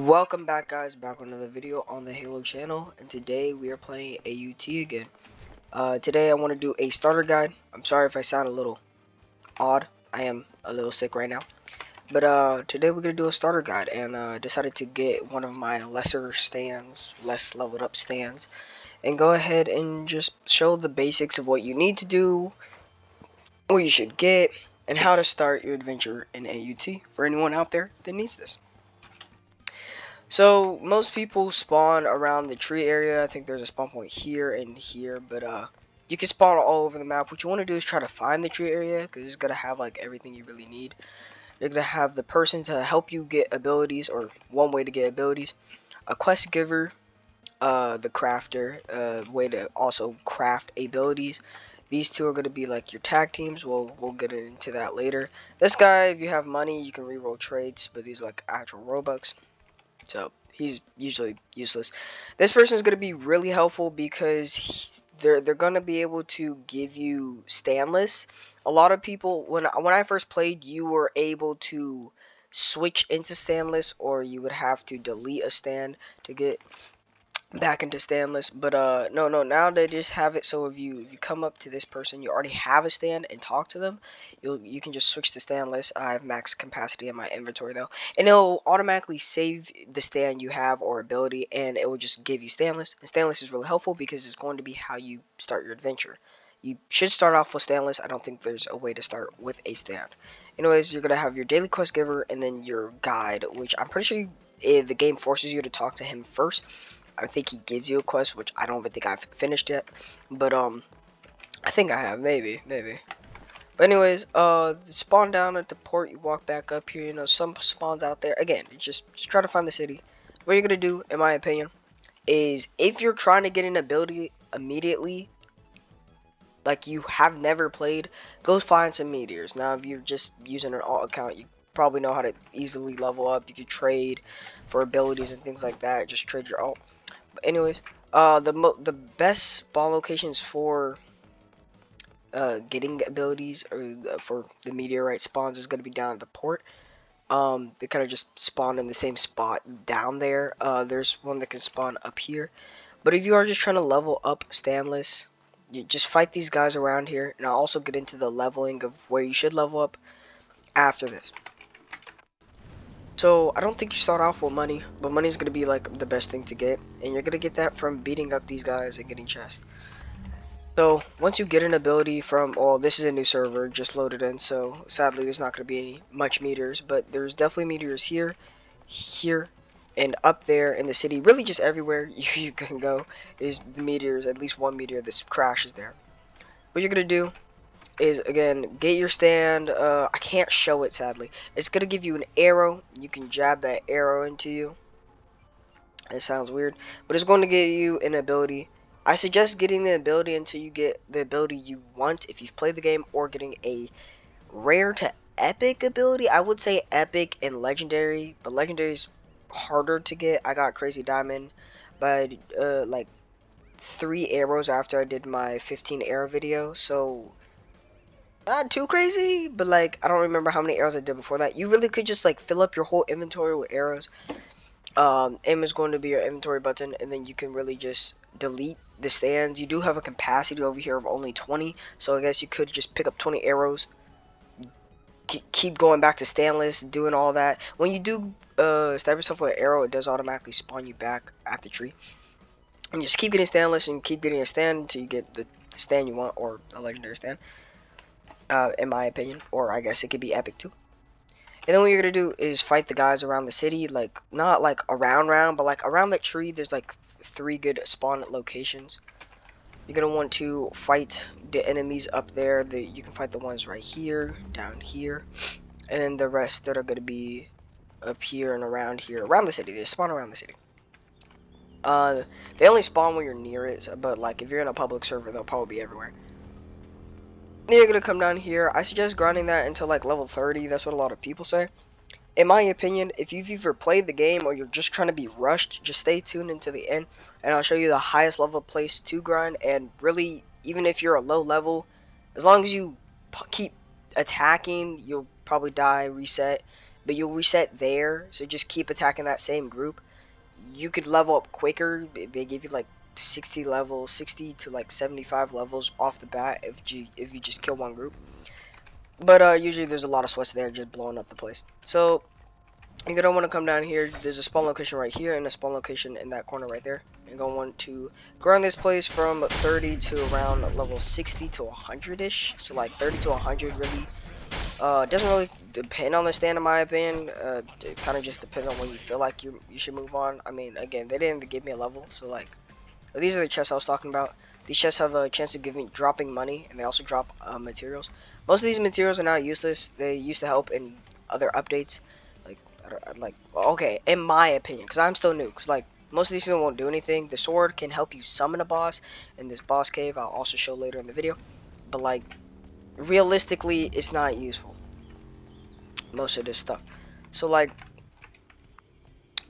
Welcome back, guys, back with another video on the Halo channel, and today we are playing AUT again. Today I want to do a starter guide. I'm sorry if I sound a little odd. I am a little sick right now. But today we're going to do a starter guide, and decided to get one of my lesser stands, less leveled up stands, and go ahead and just show the basics of what you need to do, what you should get, and how to start your adventure in AUT for anyone out there that needs this. So most people spawn around the tree area. I think there's a spawn point here and here, but you can spawn all over the map. What you want to do is try to find the tree area, because it's gonna have like everything you really need. You're gonna have the person to help you get abilities, or one way to get abilities, a quest giver, the crafter, way to also craft abilities. These two are gonna be like your tag teams. We'll get into that later. This guy, if you have money, you can reroll traits, but these are like actual Robux. So he's usually useless. This person is going to be really helpful because they're going to be able to give you standless. A lot of people, when I first played, you were able to switch into standless, or you would have to delete a stand to get back into standless. But no, now they just have it so if you come up to this person, you already have a stand, and talk to them, you can just switch to standless. I have max capacity in my inventory though, and it'll automatically save the stand you have or ability, and it will just give you standless. And standless is really helpful because it's going to be how you start your adventure. You should start off with standless. I don't think there's a way to start with a stand. Anyways, you're gonna have your daily quest giver and then your guide, which I'm pretty sure the game forces you to talk to him first. I think he gives you a quest, which I don't even think I've finished yet. But I think I have, maybe. But anyways, spawn down at the port. You walk back up here. You know, some spawns out there. Again, just try to find the city. What you're gonna do, in my opinion, is if you're trying to get an ability immediately, like you have never played, go find some meteors. Now, if you're just using an alt account, you probably know how to easily level up. You could trade for abilities and things like that. Just trade your alt. But anyways, the best spawn locations for getting abilities, or for the meteorite spawns, is going to be down at the port. They kind of just spawn in the same spot down there. There's one that can spawn up here. But if you are just trying to level up standless, you just fight these guys around here, and I'll also get into the leveling of where you should level up after this. So I don't think you start off with money, but money is going to be like the best thing to get, and you're going to get that from beating up these guys and getting chests. So once you get an ability from, well, this is a new server, just loaded in, so sadly there's not going to be any much meteors, but there's definitely meteors here, and up there in the city. Really just everywhere you can go is the meteors. At least one meteor that crashes there. What you're going to do is, again, get your stand. I can't show it, sadly. It's gonna give you an arrow. You can jab that arrow into you. It sounds weird, but it's going to give you an ability. I suggest getting the ability until you get the ability you want if you've played the game, or getting a rare to epic ability. I would say epic and legendary, but legendary is harder to get. I got crazy diamond by like 3 arrows after I did my 15 arrow video, so not too crazy, but like I don't remember how many arrows I did before that. You really could just like fill up your whole inventory with arrows. M is going to be your inventory button, and then you can really just delete the stands. You do have a capacity over here of only 20, so I guess you could just pick up 20 arrows, keep going back to standless, doing all that. When you do stab yourself with an arrow, it does automatically spawn you back at the tree. And just keep getting standless and keep getting a stand until you get the stand you want, or a legendary stand. In my opinion, or I guess it could be epic too. And then what you're gonna do is fight the guys around the city, like not like around, but like around that tree. There's like 3 good spawn locations. You're gonna want to fight the enemies up there. You can fight the ones right here, down here, and then the rest that are gonna be up here and around here, around the city. They spawn around the city. They only spawn when you're near it, but like if you're in a public server, they'll probably be everywhere. Then you're gonna come down here. I suggest grinding that until like level 30. That's what a lot of people say. In my opinion, if you've either played the game or you're just trying to be rushed, just stay tuned until the end, and I'll show you the highest level place to grind. And really, even if you're a low level, as long as you keep attacking, you'll probably die, reset, but you'll reset there. So just keep attacking that same group. You could level up quicker. They give you like 60 levels, 60 to like 75 levels off the bat if you just kill one group. But usually there's a lot of sweats there just blowing up the place. So you're gonna want to come down here. There's a spawn location right here and a spawn location in that corner right there. You're gonna want to grind this place from 30 to around level 60 to 100-ish. So like 30 to 100 really. Doesn't really depend on the stand in my opinion. It kind of just depends on when you feel like you should move on. I mean, again, they didn't even give me a level, so like, these are the chests I was talking about. These chests have a chance of dropping money, and they also drop materials. Most of these materials are now useless. They used to help in other updates. Okay, in my opinion, because I'm still new. Because like most of these things won't do anything. The sword can help you summon a boss in this boss cave. I'll also show later in the video. But like, realistically, it's not useful. Most of this stuff. So like,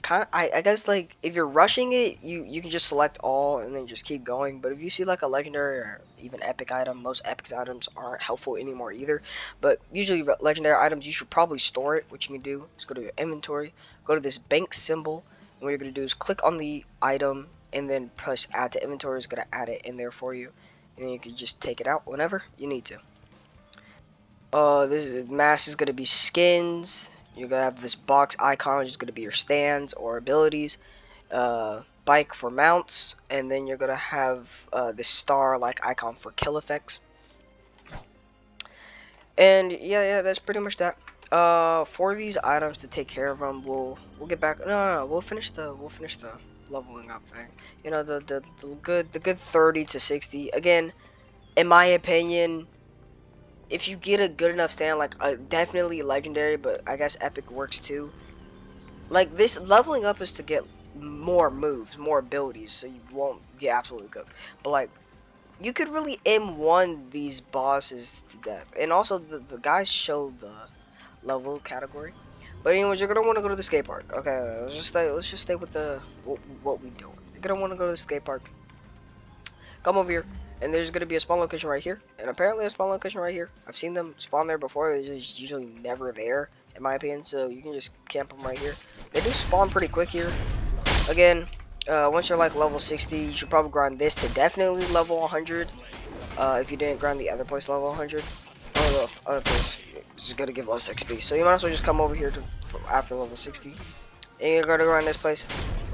I guess like if you're rushing it, you can just select all and then just keep going. But if you see like a legendary or even epic item, most epic items aren't helpful anymore either. But usually legendary items, you should probably store it. What you can do is go to your inventory, go to this bank symbol, and what you're gonna do is click on the item and then press add to inventory. Is gonna add it in there for you, and then you can just take it out whenever you need to. This mask is gonna be skins. You're gonna have this box icon, which is gonna be your stands or abilities. Bike for mounts, and then you're gonna have this star-like icon for kill effects. And yeah, that's pretty much that. For these items to take care of them, we'll get back. No, we'll finish the leveling up thing. You know, the good 30 to 60. Again, in my opinion, if you get a good enough stand, like definitely legendary, but I guess epic works too. Like this leveling up is to get more moves, more abilities, so you won't get absolutely cooked. But like, you could really M1 these bosses to death. And also the guys show the level category. But anyways, you're gonna want to go to the skate park. Okay, let's just stay with the what we doing. You're gonna want to go to the skate park. Come over here, and there's gonna be a spawn location right here, and apparently a spawn location right here. I've seen them spawn there before. They're just usually never there, in my opinion. So you can just camp them right here. They do spawn pretty quick here. Again, once you're like level 60, you should probably grind this to definitely level 100. If you didn't grind the other place level 100, oh the other place is gonna give less XP. So you might as well just come over here to after level 60, and you're gonna grind this place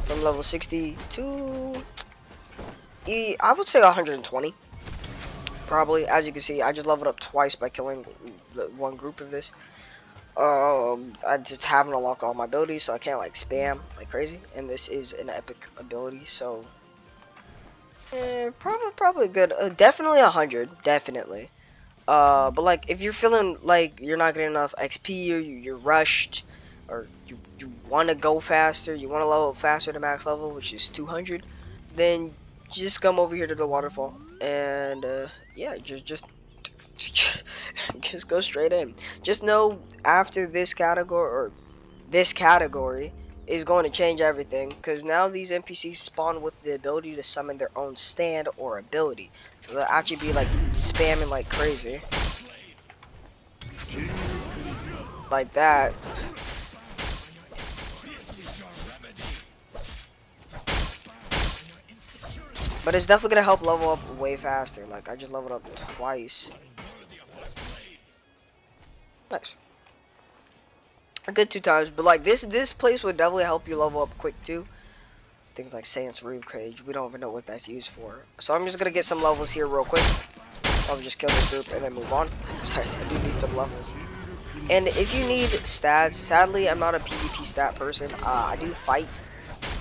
from level 60 to I would say 120. Probably. As you can see, I just leveled up twice by killing one group of this. I just haven't unlocked all my abilities, so I can't like spam like crazy. And this is an epic ability, so probably good. Definitely 100, definitely. But like if you're feeling like you're not getting enough XP, or you're rushed, or you want to go faster, you want to level up faster to max level, which is 200, then just come over here to the waterfall, and yeah, just just go straight in. Just know after this category is going to change everything, because now these NPCs spawn with the ability to summon their own stand or ability. So they'll actually be like spamming like crazy. Like that. But it's definitely gonna help level up way faster. Like I just leveled up twice. Nice. A good 2 times, but like this place would definitely help you level up quick too. Things like Saint's Roof Cage, we don't even know what that's used for. So I'm just gonna get some levels here real quick. I'll just kill this group and then move on. I do need some levels. And if you need stats, sadly I'm not a PvP stat person. I do fight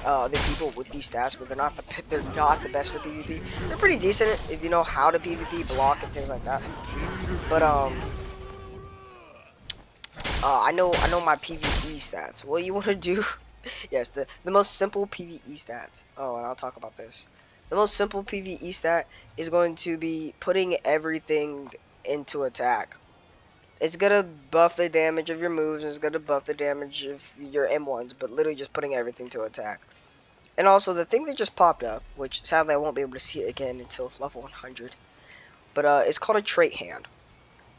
other people with these stats, but they're not the best for PvP. They're pretty decent if you know how to PvP, block, and things like that. But I know my PvE stats. What you want to do? Yes, the most simple PvE stats. Oh, and I'll talk about this. The most simple PvE stat is going to be putting everything into attack. It's gonna buff the damage of your moves, and it's gonna buff the damage of your M1s, but literally just putting everything to attack. And also, the thing that just popped up, which sadly I won't be able to see it again until level 100, but it's called a trait hand.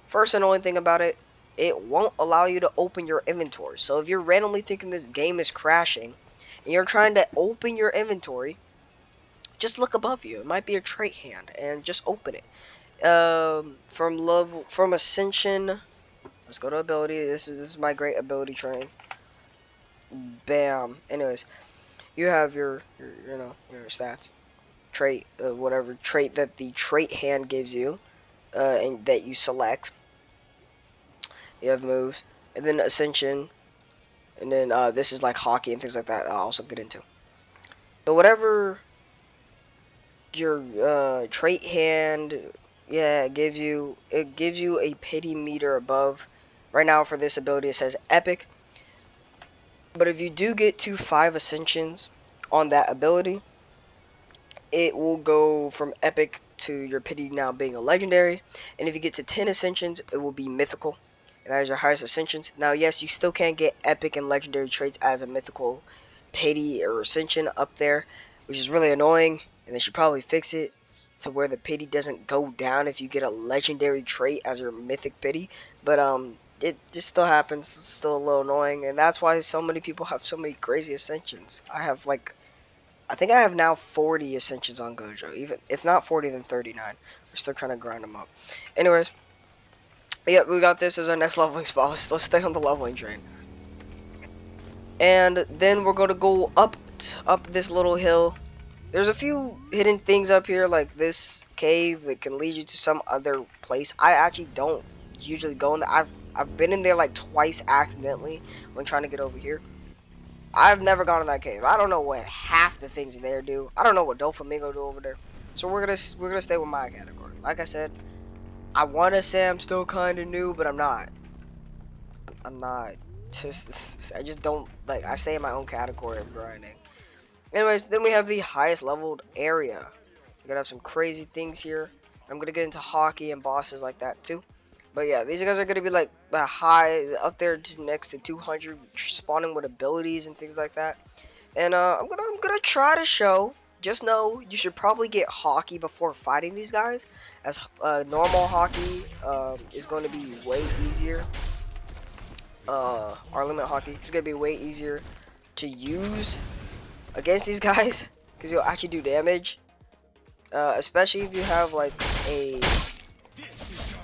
First annoying thing about it, it won't allow you to open your inventory. So if you're randomly thinking this game is crashing and you're trying to open your inventory, just look above you. It might be a trait hand, and just open it. From Ascension, let's go to ability. This is my great ability train. Bam. Anyways, you have your stats, trait, whatever trait that the trait hand gives you, and that you select. You have moves, and then Ascension, and then this is like hockey and things like that. I'll also get into. But whatever your trait hand, yeah, it gives you a pity meter above. Right now for this ability it says epic, but if you do get to 5 ascensions on that ability, it will go from epic to your pity now being a legendary, and if you get to 10 ascensions it will be mythical, and that is your highest ascensions. Now yes, you still can't get epic and legendary traits as a mythical pity or ascension up there, which is really annoying, and they should probably fix it to where the pity doesn't go down if you get a legendary trait as your mythic pity. But it just still happens. It's still a little annoying, and that's why so many people have so many crazy ascensions. I think I have now 40 ascensions on Gojo. Even if not 40, then 39. We're still trying to grind them up. Anyways, yeah, we got this as our next leveling spot. Let's stay on the leveling train. And then we're gonna go up this little hill. There's a few hidden things up here, like this cave that can lead you to some other place. I actually don't usually go in there. I've been in there like twice accidentally when trying to get over here. I've never gone in that cave. I don't know what half the things in there do. I don't know what Doflamingo do over there. So we're gonna stay with my category. Like I said, I wanna say I'm still kinda new, but I'm not. I'm not. I just don't like. I stay in my own category of grinding. Anyways, then we have the highest leveled area. We're gonna have some crazy things here. I'm gonna get into hockey and bosses like that too. But yeah, these guys are gonna be like the high up there next to 200, spawning with abilities and things like that. And I'm gonna try to show. Just know you should probably get hockey before fighting these guys, as normal hockey is going to be way easier. Our limit hockey is gonna be way easier to use against these guys because you'll actually do damage. Especially if you have like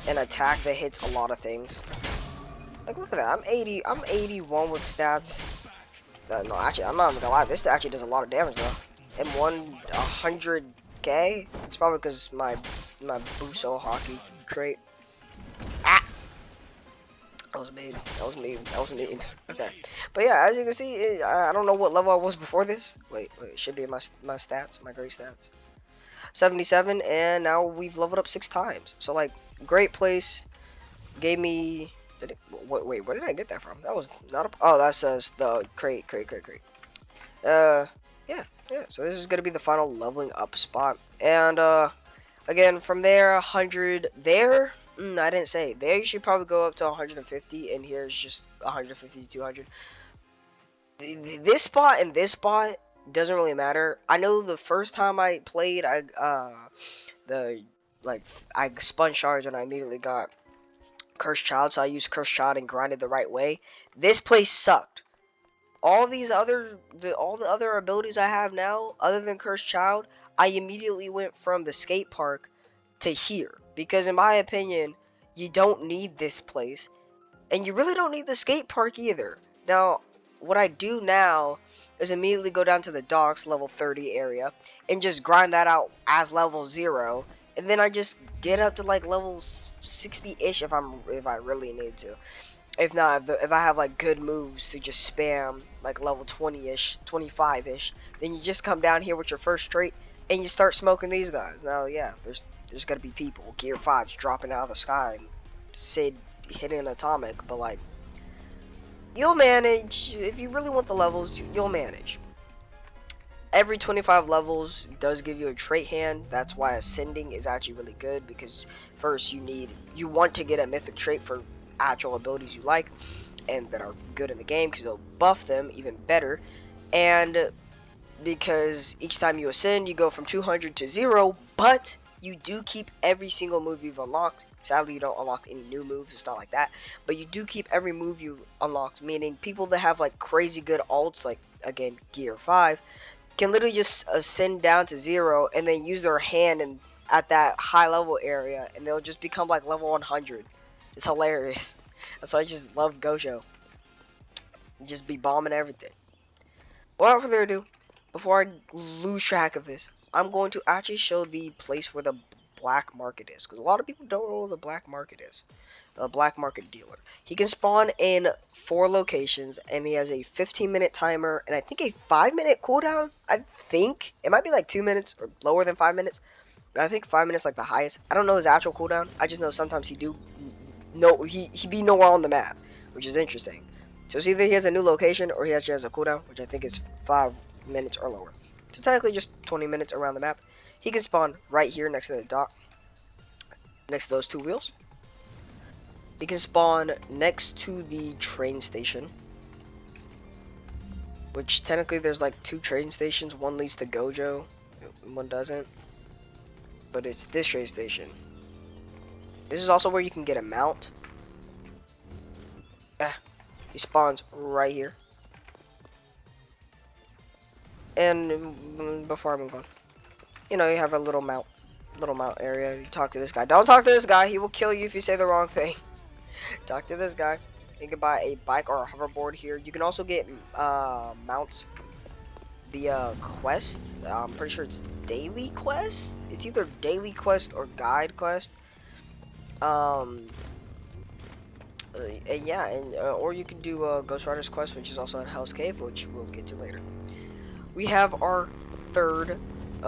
an attack that hits a lot of things. Like look at that, I'm 81 with stats. No, actually, I'm not even gonna lie. This actually does a lot of damage though. M1 100k. It's probably because my Buso hockey trait. Ah, that was mean. That was mean. That was mean. Okay, but yeah, as you can see, I don't know what level I was before this. Wait, it should be in my stats, my great stats. 77, and now we've leveled up 6 times. So like, great place. Gave me. Wait, where did I get that from? That was not a. Oh, that says the crate. Yeah. So this is gonna be the final leveling up spot, and again from there, 100 there. I didn't say there. You should probably go up to 150, and here's just 150 to 200. This spot and this spot doesn't really matter. I know the first time I played, I spun shards and I immediately got Cursed Child, so I used Cursed Child and grinded the right way. This place sucked. All the other abilities I have now, other than Cursed Child, I immediately went from the skate park to here. Because in my opinion, you don't need this place. And you really don't need the skate park either. Now, what I do now is immediately go down to the docks, level 30 area, and just grind that out as level 0. And then I just get up to like level 60-ish if I really need to. If not, if I have like good moves to just spam like level 20-ish, 25-ish, then you just come down here with your first trait and you start smoking these guys. Now, yeah, there's gonna be people, Gear 5s dropping out of the sky and Sid hitting an atomic, but like, you'll manage. If you really want the levels, you'll manage. Every 25 levels does give you a trait hand. That's why ascending is actually really good, because first you want to get a mythic trait for actual abilities you like and that are good in the game, because it'll buff them even better. And because each time you ascend, you go from 200 to 0, but you do keep every single move you've unlocked Sadly, you don't unlock any new moves. It's not like that, but you do keep every move you unlocked. Meaning, people that have like crazy good alts, like again Gear 5, can literally just ascend down to 0 and then use their hand and at that high level area, and they'll just become like level 100. It's hilarious. That's why I just love Gojo. Just be bombing everything. Without further ado, before I lose track of this, I'm going to actually show the place where the black market is, because a lot of people don't know where the black market is. The black market dealer. He can spawn in 4 locations, and he has a 15-minute timer, and I think a 5-minute cooldown. I think it might be like 2 minutes or lower than 5 minutes. But I think 5 minutes like the highest. I don't know his actual cooldown. I just know sometimes he be nowhere on the map, which is interesting. So it's either he has a new location or he actually has a cooldown, which I think is 5 minutes or lower. So technically just 20 minutes around the map. He can spawn right here next to the dock, next to those 2 wheels. He can spawn next to the train station, which technically there's like 2 train stations. One leads to Gojo, one doesn't. But it's this train station. This is also where you can get a mount. He spawns right here. And before I move on, you know, you have a little mount area. You talk to this guy. Don't talk to this guy. He will kill you if you say the wrong thing. Talk to this guy. You can buy a bike or a hoverboard here. You can also get mounts via quest. I'm pretty sure it's daily quest. It's either daily quest or guide quest. And yeah, or you can do Ghost Rider's quest, which is also in Hell's Cave, which we'll get to later. We have our third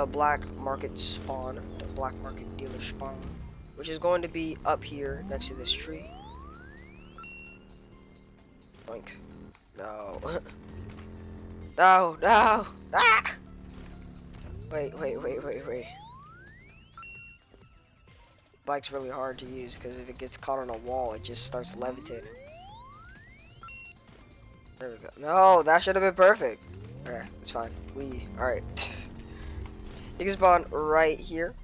black market spawn, the black market dealer spawn, which is going to be up here next to this tree. Boink. No. No, no. Ah! Wait. Bike's really hard to use because if it gets caught on a wall, it just starts levitating. There we go. No, that should have been perfect. Alright, it's fine. Alright. You can spawn right here.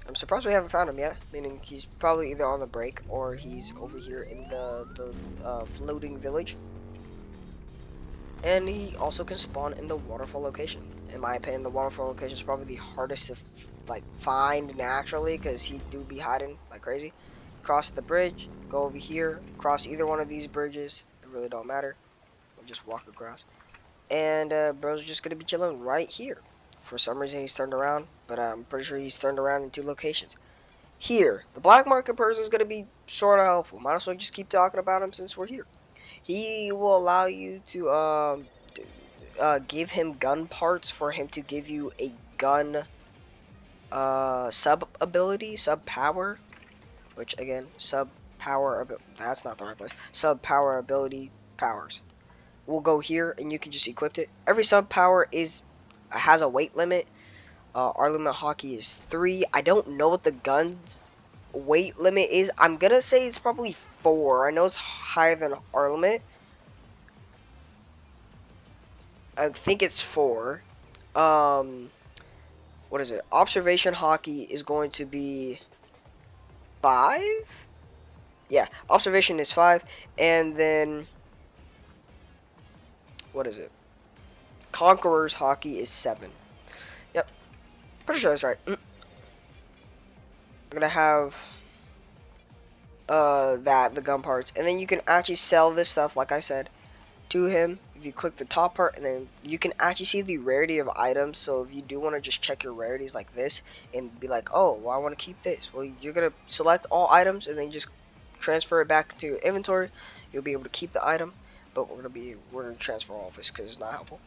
I'm surprised we haven't found him yet, meaning he's probably either on the break or he's over here in the floating village. And he also can spawn in the waterfall location. In my opinion, the waterfall location is probably the hardest to like find naturally because he do be hiding like crazy. Cross the bridge, go over here, cross either one of these bridges. It really don't matter. We'll just walk across. And bro's just gonna be chilling right here. For some reason he's turned around, but I'm pretty sure he's turned around in 2 locations. Here, the black market person is gonna be sort of helpful. Might as well just keep talking about him since we're here. He will allow you to give him gun parts for him to give you a gun sub ability, sub power, which again, sub power, that's not the right place. Sub power ability powers. We'll go here and you can just equip it. Every sub power has a weight limit. Our limit hockey is 3. I don't know what the gun's weight limit is. I'm gonna say it's probably 4. I know it's higher than our limit. I think it's 4. What is it? Observation hockey is going to be 5? Yeah, observation is 5. And then, what is it? Conqueror's hockey is 7. Yep, pretty sure that's right. I'm gonna have the gun parts, and then you can actually sell this stuff, like I said, to him. If you click the top part, and then you can actually see the rarity of items. So if you do want to just check your rarities like this and be like, oh, well, I want to keep this, well, you're gonna select all items and then just transfer it back to your inventory. You'll be able to keep the item, but we're gonna transfer all of this because it's not helpful.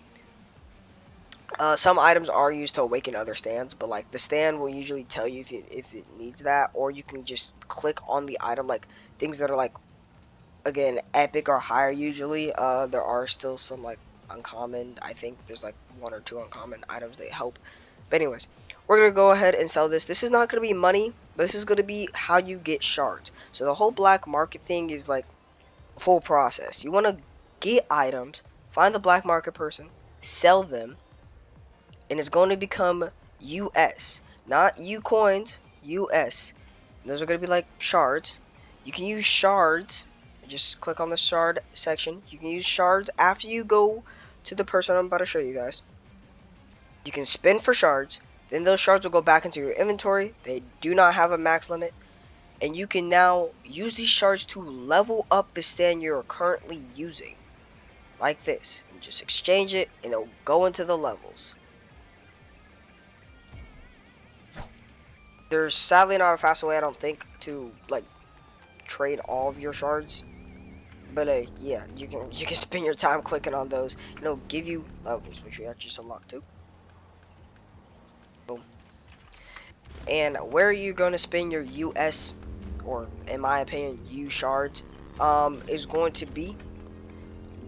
Some items are used to awaken other stands, but like the stand will usually tell you if it needs that, or you can just click on the item. Like things that are like, again, epic or higher usually. There are still some like uncommon. I think there's like 1 or 2 uncommon items that help. But anyways, we're gonna go ahead and sell this. This is not gonna be money, but this is gonna be how you get shards. So the whole black market thing is like a full process. You want to get items, find the black market person, sell them, and it's going to become US, not U coins, US. Those are going to be like shards. You can use shards. Just click on the shard section. You can use shards after you go to the person I'm about to show you guys. You can spin for shards. Then those shards will go back into your inventory. They do not have a max limit. And you can now use these shards to level up the stand you're currently using. Like this. And just exchange it and it'll go into the levels. There's sadly not a faster way, I don't think, to like trade all of your shards. But yeah, you can spend your time clicking on those. And it'll give you levels, which we actually just unlocked too. Boom. And where you're gonna spend your US, or in my opinion, U shards, is going to be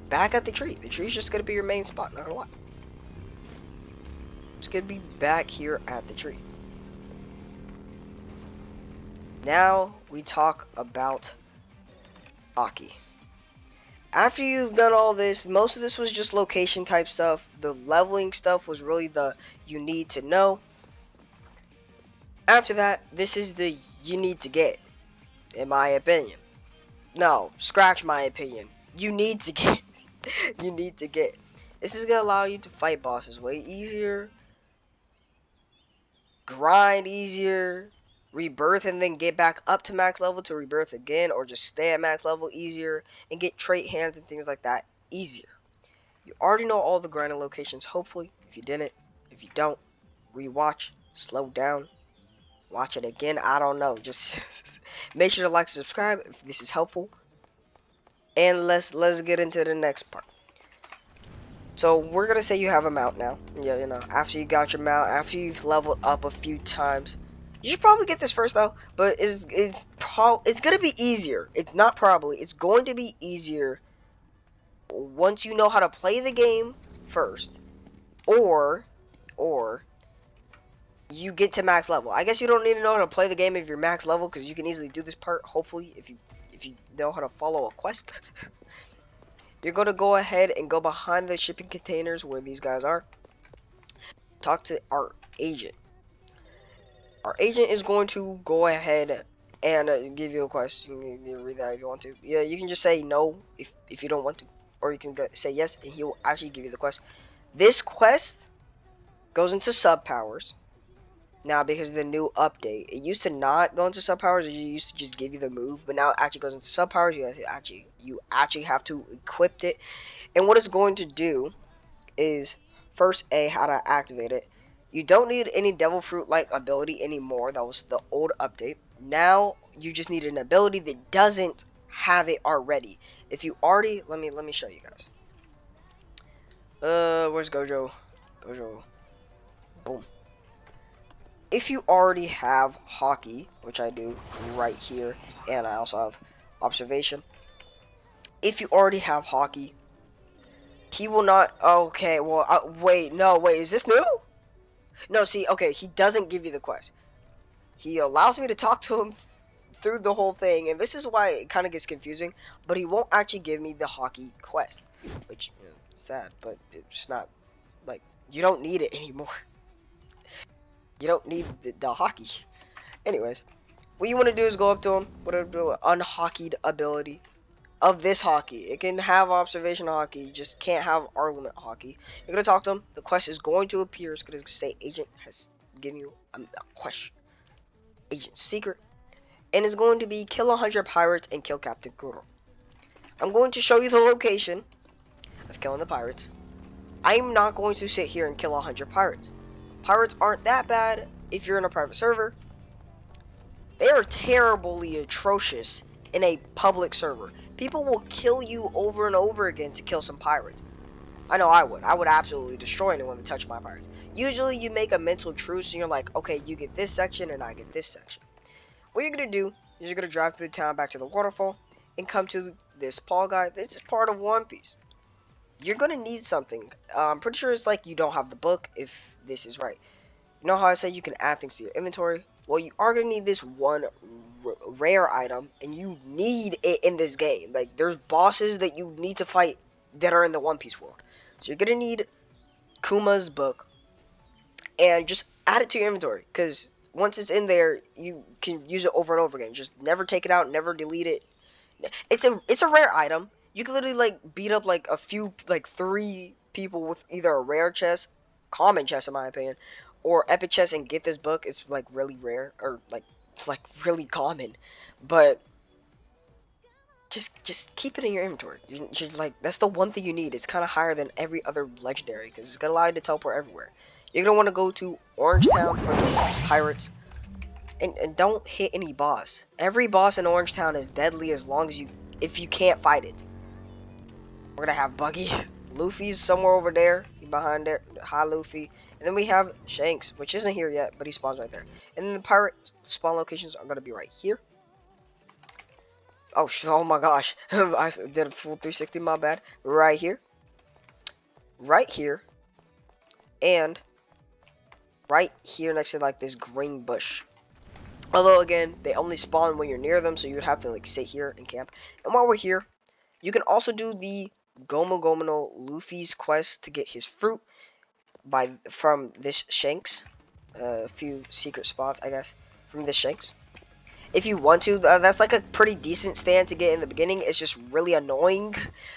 back at the tree. The tree's just gonna be your main spot, not gonna lie. It's gonna be back here at the tree. Now we talk about hockey. After you've done all this, most of this was just location type stuff. The leveling stuff was really the you need to know. After that, this is the you need to get, in my opinion. No, scratch my opinion. You need to get. You need to get. This is going to allow you to fight bosses way easier, grind easier, rebirth and then get back up to max level to rebirth again, or just stay at max level easier, and get trait hands and things like that easier. You already know all the grinding locations, hopefully. If you didn't, if you don't, rewatch, slow down, watch it again. I don't know. Just make sure to like, subscribe if this is helpful. And let's get into the next part. So we're gonna say you have a mount now. Yeah, you know, after you got your mount, after you've leveled up a few times, you should probably get this first though. But it's gonna be easier. It's not probably. It's going to be easier once you know how to play the game first, or you get to max level. I guess you don't need to know how to play the game if you're max level, because you can easily do this part. Hopefully, if you know how to follow a quest. You're going to go ahead and go behind the shipping containers where these guys are. Talk to our agent. Our agent is going to go ahead and give you a quest. You can read that if you want to. Yeah, you can just say no if you don't want to. Or you can say yes and he will actually give you the quest. This quest goes into sub powers. Now because of the new update. It used to not go into sub powers. It used to just give you the move. But now it actually goes into sub powers. You actually have to equip it. And what it's going to do is first how to activate it. You don't need any devil fruit like ability anymore. That was the old update. Now you just need an ability that doesn't have it already. If you already let me show you guys. Where's Gojo? Gojo. Boom. If you already have hockey, which I do right here, and I also have observation. If you already have hockey, he will not. Okay, well, wait, is this new? No, see, okay, he doesn't give you the quest. He allows me to talk to him through the whole thing, and this is why it kind of gets confusing, but he won't actually give me the hockey quest, which is sad, but it's not, like, you don't need it anymore. You don't need the hockey. Anyways, what you want to do is go up to him, whatever, unhockeyed ability of this hockey. It can have observation hockey, you just can't have armament hockey. You're going to talk to him, the quest is going to appear, it's going to say agent has given you a question. Agent secret. And it's going to be kill 100 pirates and kill Captain Kuro. I'm going to show you the location of killing the pirates. I'm not going to sit here and kill 100 pirates. Pirates aren't that bad if you're in a private server. They are terribly atrocious in a public server. People will kill you over and over again to kill some pirates. I know I would. I would absolutely destroy anyone that touched my pirates. Usually you make a mental truce and you're like, okay, you get this section and I get this section. What you're going to do is you're going to drive through the town back to the waterfall and come to this Paul guy. This is part of One Piece. You're going to need something. I'm pretty sure it's like you don't have the book if this is right. You know how I say you can add things to your inventory? Well, you are going to need this one rare item, and you need it in this game. Like, there's bosses that you need to fight that are in the One Piece world. So you're going to need Kuma's book, and just add it to your inventory, because once it's in there, you can use it over and over again. Just never take it out, never delete it. It's a rare item. You can literally like beat up like a few, like 3 people with either a rare chest, common chest in my opinion, or epic chest and get this book. It's like really rare or like really common, but just keep it in your inventory. You're like, that's the one thing you need. It's kind of higher than every other legendary because it's gonna allow you to teleport everywhere. You're gonna want to go to Orange Town for the pirates, and don't hit any boss. Every boss in Orange Town is deadly as long as if you can't fight it. We're gonna have Buggy, Luffy's somewhere over there, behind there. Hi Luffy, and then we have Shanks, which isn't here yet, but he spawns right there. And then the pirate spawn locations are gonna be right here. Oh my gosh, I did a full 360, my bad. Right here, and right here next to like this green bush. Although again, they only spawn when you're near them, so you would have to like sit here and camp. And while we're here, you can also do the Gomu Gomu no Luffy's quest to get his fruit from this Shanks. A few secret spots, I guess, from this Shanks. If you want to, that's like a pretty decent stand to get in the beginning. It's just really annoying,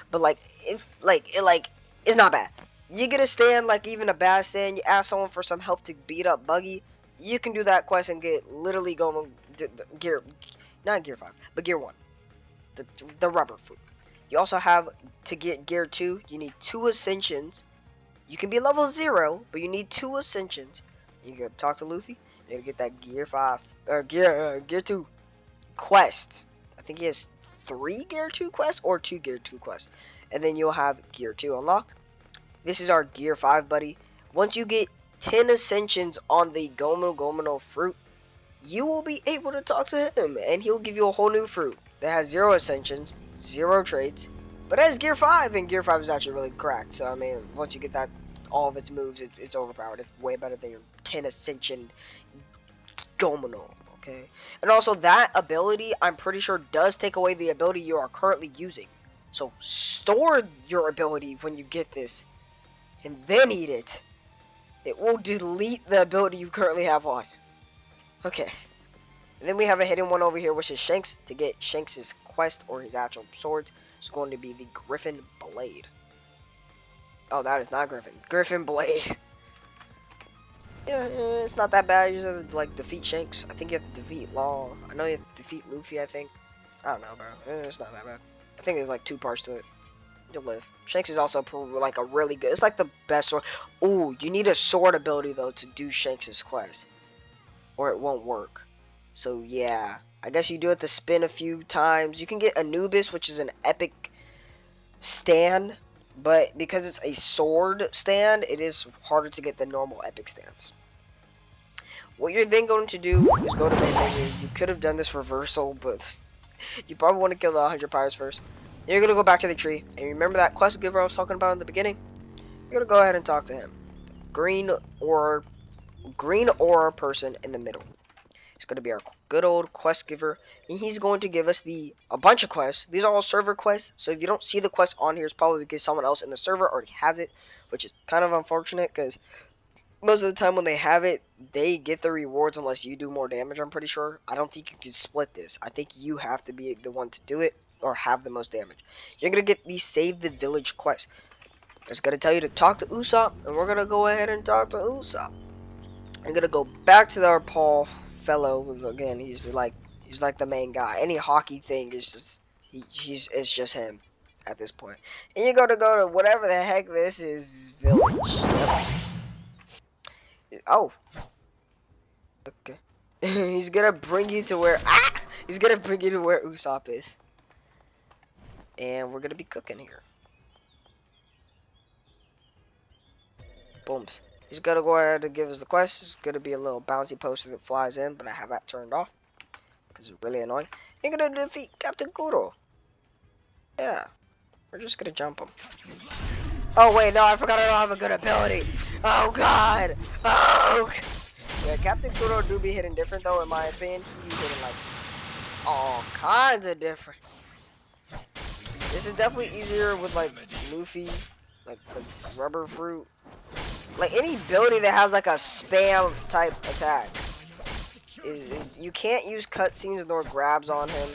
but like it's not bad. You get a stand, like even a bad stand. You ask someone for some help to beat up Buggy. You can do that quest and get literally gear, not gear 5, but gear 1, the rubber fruit. You also have to get gear 2. You need 2 ascensions. You can be level 0, but you need 2 ascensions. You gotta talk to Luffy. You gotta get that gear 5 or gear 2 quest. I think he has 3 gear 2 quests or 2 gear 2 quests, and then you'll have gear 2 unlocked. This is our gear 5 buddy. Once you get 10 ascensions on the Gomu Gomu no fruit, you will be able to talk to him, and he'll give you a whole new fruit that has 0 ascensions, 0 traits, but has gear 5, and gear 5 is actually really cracked. So I mean, once you get that, all of its moves, it's overpowered. It's way better than your 10 ascension Gomu no, okay? And also that ability, I'm pretty sure, does take away the ability you are currently using. So store your ability when you get this, and then eat it. It will delete the ability you currently have on. Okay. And then we have a hidden one over here, which is Shanks. To get Shanks' quest or his actual sword, it's going to be the Griffin Blade. Oh, that is not Griffin. Griffin Blade. Yeah, it's not that bad. You just have to like defeat Shanks. I think you have to defeat Law. I know you have to defeat Luffy, I think. I don't know, bro. It's not that bad. I think there's like 2 parts to it. You'll live. Shanks is also like a really good. It's like the best sword. Ooh, you need a sword ability though to do Shanks' quest, or it won't work. So yeah, I guess you do have to spin a few times. You can get Anubis, which is an epic stand, but because it's a sword stand, it is harder to get the normal epic stands. What you're then going to do is go to main menu. You could have done this reversal, but you probably want to kill the 100 pirates first. Then you're going to go back to the tree, and remember that quest giver I was talking about in the beginning? You're going to go ahead and talk to him. Green aura person in the middle. He's going to be our good old quest giver, and he's going to give us a bunch of quests. These are all server quests, so if you don't see the quest on here, it's probably because someone else in the server already has it, which is kind of unfortunate, because most of the time when they have it, they get the rewards unless you do more damage, I'm pretty sure. I don't think you can split this. I think you have to be the one to do it, or have the most damage. You're going to get the Save the Village quest. It's going to tell you to talk to Usopp, and we're going to go ahead and talk to Usopp. I'm going to go back to our Paul fellow. Again, he's like the main guy. Any hockey thing is just, it's just him at this point. And you're going to go to whatever the heck this is, village. Oh. Okay. He's going to bring you to where, he's going to bring you to where Usopp is. And we're going to be cooking here. Booms. He's going to go ahead and give us the quest. It's going to be a little bouncy poster that flies in, but I have that turned off because it's really annoying. You're going to defeat Captain Kuro. Yeah. We're just going to jump him. Oh, wait. No, I forgot I don't have a good ability. Oh, God. Oh. Yeah, Captain Kuro do be hitting different, though, in my opinion. He be hitting, like, all kinds of different. This is definitely easier with like Luffy, like the rubber fruit, like any ability that has like a spam type attack. is you can't use cutscenes nor grabs on him.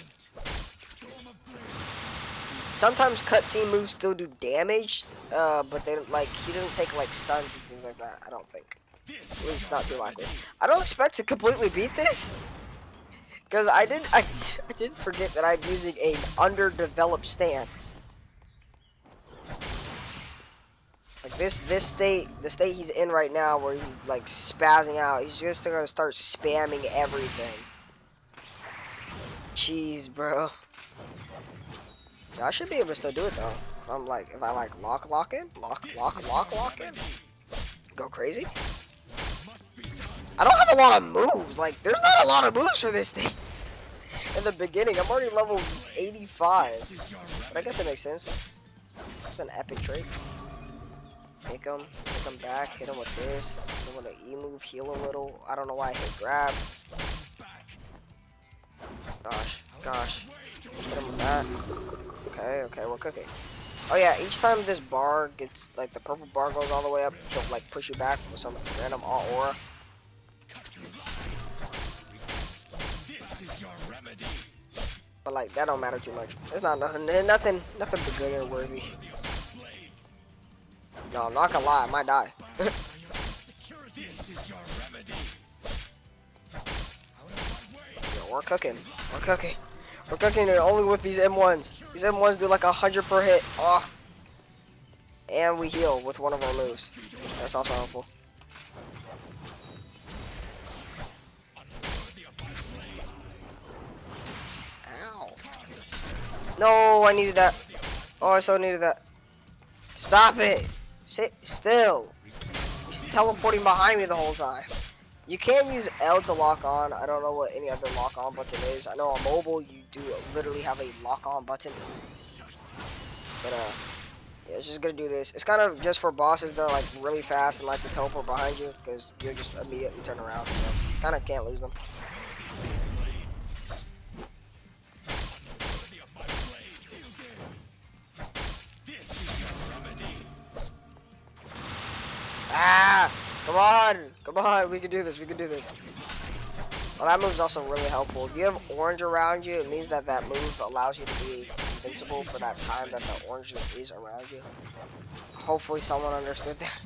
Sometimes cutscene moves still do damage, but they like he doesn't take like stuns and things like that. I don't think. At least not too likely. I don't expect to completely beat this, because I did forget that I'm using an underdeveloped stand. Like the state he's in right now, where he's like spazzing out. He's just gonna start spamming everything. Jeez, bro. Yeah, I should be able to still do it though. If I like lock in, lock in, go crazy. I don't have a lot of moves. Like, there's not a lot of moves for this thing. In the beginning, I'm already level 85. But I guess it makes sense. It's an epic trait. Take him back, hit him with this. Hit him with an E move, heal a little. I don't know why I hit grab. Gosh. Hit him with that. Okay, we're cooking. Oh yeah, each time this bar gets, like, the purple bar goes all the way up, he'll, like, push you back with some random aura. But, like, that don't matter too much. It's not nothing beginner worthy. No, I'm not gonna lie, I might die. Yo, we're cooking, and only with these M1s. These M1s do like 100 per hit. Oh. And we heal with one of our moves. That's also helpful. Ow. No, I needed that. Oh, I so needed that. Stop it. Sit still. He's teleporting behind me the whole time. You can use L to lock on. I don't know what any other lock on button is. I know on mobile you do literally have a lock on button. But yeah, it's just gonna do this. It's kind of just for bosses that are like really fast and like to teleport behind you, because you just immediately turn around. So kind of can't lose them. Ah! Come on, we can do this, Well, that move's also really helpful. If you have orange around you, it means that that move allows you to be invincible for that time that the orange is around you. Hopefully someone understood that.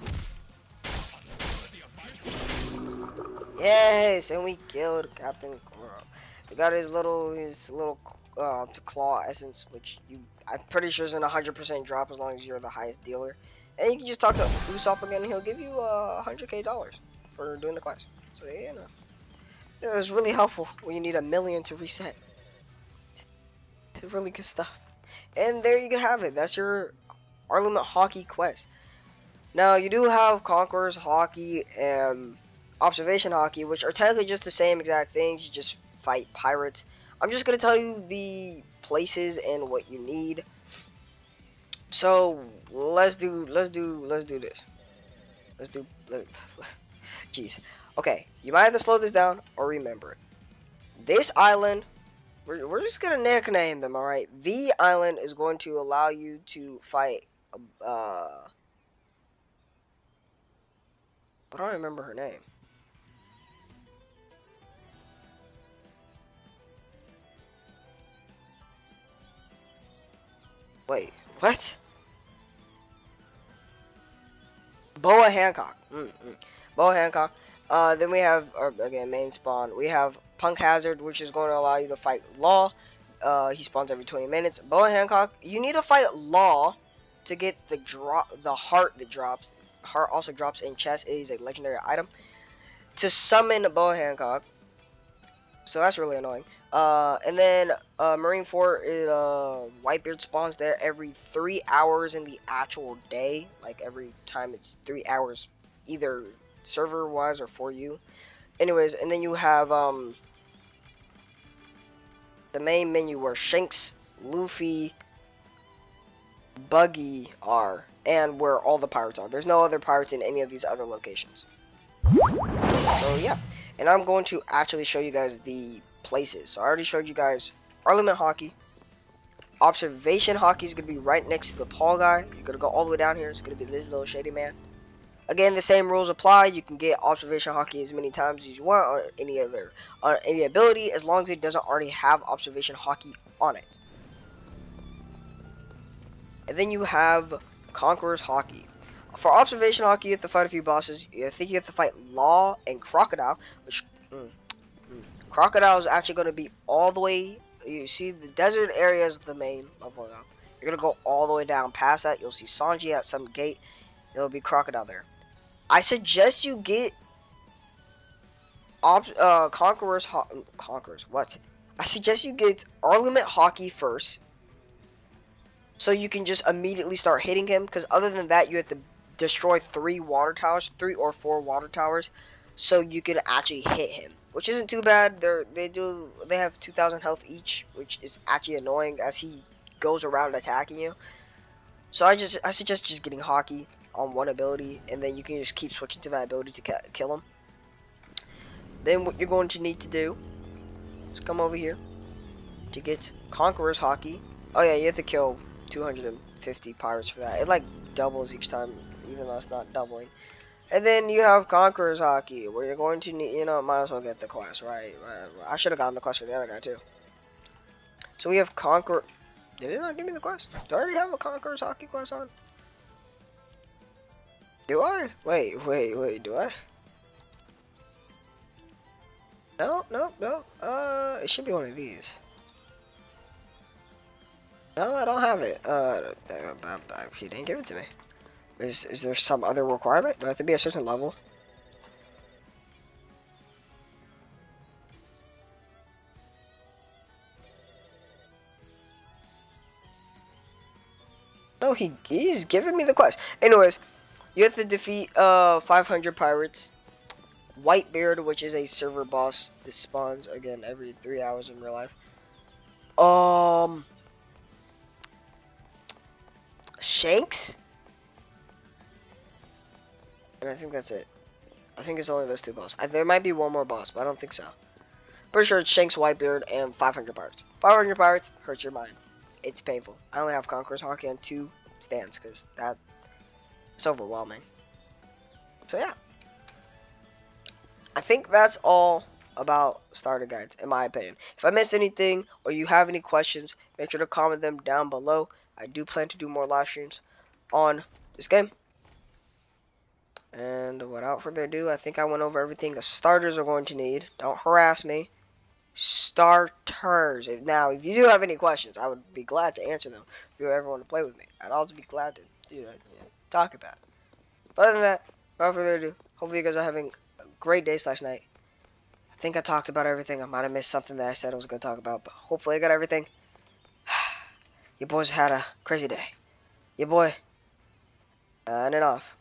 Yes, and we killed Captain Goro. We got his little claw essence, which I'm pretty sure is an 100% drop as long as you're the highest dealer. And you can just talk to Usopp again, and he'll give you $100K for doing the quest. So yeah, yeah, it's really helpful when you need $1 million to reset. It's really good stuff. And there you have it. That's your Parliament Hockey quest. Now you do have Conqueror's Hockey and Observation Hockey, which are technically just the same exact things. You just fight pirates. I'm just gonna tell you the places and what you need. So let's do this. Jeez. Okay, you might have to slow this down or remember it. This island, we're just gonna nickname them, alright? The island is going to allow you to fight, I don't remember her name. Wait, what? Boa Hancock. Boa Hancock. Then we have, again, main spawn. We have Punk Hazard, which is going to allow you to fight Law. He spawns every 20 minutes. Boa Hancock, you need to fight Law to get the heart that drops. Heart also drops in chest. It is a legendary item. To summon Boa Hancock. So that's really annoying. And then Marine Fort, Whitebeard spawns there every 3 hours in the actual day. Like every time it's 3 hours, either server wise or for you. Anyways, and then you have the main menu where Shanks, Luffy, Buggy are, and where all the pirates are. There's no other pirates in any of these other locations. So yeah, and I'm going to actually show you guys the places. So I already showed you guys Parliament Hockey. Observation Hockey is going to be right next to the Paul guy. You're going to go all the way down here. It's going to be this little shady man. Again, the same rules apply. You can get observation hockey as many times as you want on any ability, as long as it doesn't already have observation hockey on it. And then you have Conqueror's Hockey. For observation hockey, you have to fight a few bosses. I think you have to fight Law and Crocodile, which Crocodile is actually going to be all the way. You see, the desert area is the main level up. You're going to go all the way down past that. You'll see Sanji at some gate. There'll be Crocodile there. I suggest you get Conqueror's what? I suggest you get Armament Hockey first, so you can just immediately start hitting him. Because other than that, you have to destroy 3 water towers, 3 or 4 water towers, so you can actually hit him, which isn't too bad. They have 2,000 health each, which is actually annoying as he goes around attacking you. So I suggest just getting Hockey on one ability, and then you can just keep switching to that ability to kill him. Then what you're going to need to do is come over here to get Conqueror's Hockey. Oh yeah, you have to kill 250 pirates for that. It like doubles each time, even though it's not doubling. And then you have Conqueror's Hockey, where you're going to need, might as well get the quest, right? I should have gotten the quest for the other guy too. So we have Conqueror. Did it not give me the quest? Do I already have a Conqueror's Hockey quest on? Do I? Wait, do I? No. It should be one of these. No, I don't have it. He didn't give it to me. Is there some other requirement? Do I have to be a certain level? No, he's giving me the quest. Anyways, you have to defeat 500 pirates. Whitebeard, which is a server boss. This spawns again every 3 hours in real life. Shanks? And I think that's it. I think it's only those 2 bosses. There might be one more boss, but I don't think so. Pretty sure it's Shanks, Whitebeard, and 500 pirates. 500 pirates hurts your mind. It's painful. I only have Conqueror's Hockey on 2 stands because it's overwhelming. So yeah. I think that's all about starter guides, in my opinion. If I missed anything or you have any questions, make sure to comment them down below. I do plan to do more live streams on this game. And without further ado, I think I went over everything the starters are going to need. Don't harass me. Starters. Now, if you do have any questions, I would be glad to answer them. If you ever want to play with me, I'd also be glad to talk about it. But other than that, without further ado, hopefully you guys are having a great day / night. I think I talked about everything. I might have missed something that I said I was going to talk about, but hopefully I got everything. You boys had a crazy day. Your boy, signing off.